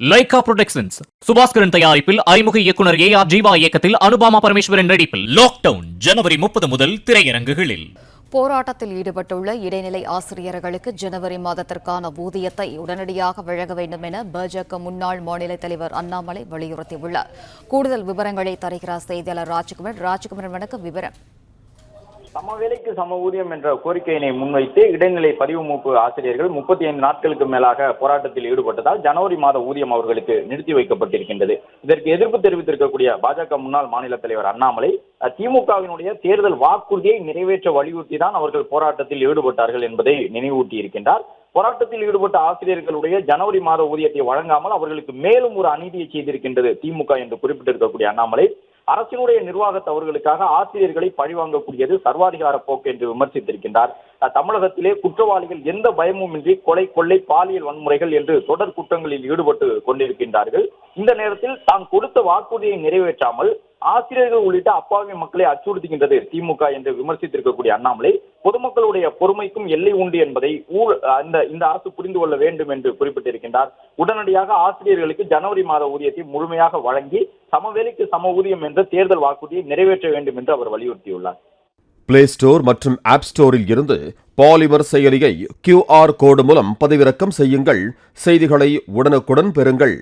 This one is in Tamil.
லைகா புரொடக்ஷன்ஸ் சுபாஸ்கரன் தயாரிப்பில் அறிமுக இயக்குனர் AR ஜீவா இயக்கத்தில் அனுபாமா பரமேஸ்வரன் நடிப்பில் லாக்டவுன் ஜனவரி 30 முதல் திரையரங்குகளில். போராட்டத்தில் ஈடுபட்டுள்ள இடைநிலை ஆசிரியர்களுக்கு ஜனவரி மாதத்திற்கான ஊதியத்தை உடனடியாக வழங்க வேண்டும் என பாஜக முன்னாள் மாநில தலைவர் அண்ணாமலை வலியுறுத்தியுள்ளார். கூடுதல் விவரங்களை தருகிறார் செய்தியாளர் ராஜ்குமார். வணக்கம். விவரம். சம வேலைக்கு சம ஊதியம் என்ற கோரிக்கையினை முன்வைத்து இடைநிலை பதிவு மூப்பு ஆசிரியர்கள் 35 நாட்களுக்கு மேலாக போராட்டத்தில் ஈடுபட்டதால் ஜனவரி மாத ஊதியம் அவர்களுக்கு நிறுத்தி வைக்கப்பட்டிருக்கின்றது. இதற்கு எதிர்ப்பு தெரிவித்திருக்கக்கூடிய பாஜக முன்னாள் மாநில தலைவர் அண்ணாமலை திமுகவினுடைய தேர்தல் வாக்குறுதியை நிறைவேற்ற வலியுறுத்தி தான் அவர்கள் போராட்டத்தில் ஈடுபட்டார்கள் என்பதை நினைவூட்டி இருக்கின்றார். போராட்டத்தில் ஈடுபட்ட ஆசிரியர்களுடைய ஜனவரி மாத ஊதியத்தை வழங்காமல் அவர்களுக்கு மேலும் ஒரு அநீதியை செய்திருக்கின்றது திமுக என்று குறிப்பிட்டிருக்கக்கூடிய அண்ணாமலை அரசினுடைய நிர்வாக தவறுகளுக்காக ஆசிரியர்களை பழிவாங்கக்கூடியது சர்வாதிகார போக்கு என்று விமர்சித்திருக்கின்றார். தமிழகத்திலே குற்றவாளிகள் எந்த பயமுமின்றி கொலை, கொள்ளை, பாலியல் வன்முறைகள் என்று தொடர் குற்றங்களில் ஈடுபட்டு கொண்டிருக்கின்றார்கள். இந்த நேரத்தில் தான் கொடுத்த வாக்குறுதியை நிறைவேற்றாமல் ஆசிரியர்கள் உள்ளிட்ட அப்பாவி மக்களை அச்சுறுத்துகின்றது திமுக என்று விமர்சித்திருக்கக்கூடிய அண்ணாமலை பொதுமக்களுடைய பொறுமைக்கும் எல்லை உண்டு என்பதை இந்த அரசு புரிந்து கொள்ள வேண்டும் என்று குறிப்பிட்டிருக்கின்றார். உடனடியாக ஆசிரியர்களுக்கு ஜனவரி மாத ஊதியத்தை முழுமையாக வழங்கி சமவேலைக்கு சம ஊதியம் என்ற தேர்தல் வாக்குறுதியை நிறைவேற்ற வேண்டும் என்று அவர் வலியுறுத்தியுள்ளார். பிளே ஸ்டோர் மற்றும் ஆப் ஸ்டோரில் இருந்து பாலிமர் செயலியை QR கோடு மூலம் பதிவிறக்கம் செய்யுங்கள். செய்திகளை உடனுக்குடன் பெறுங்கள்.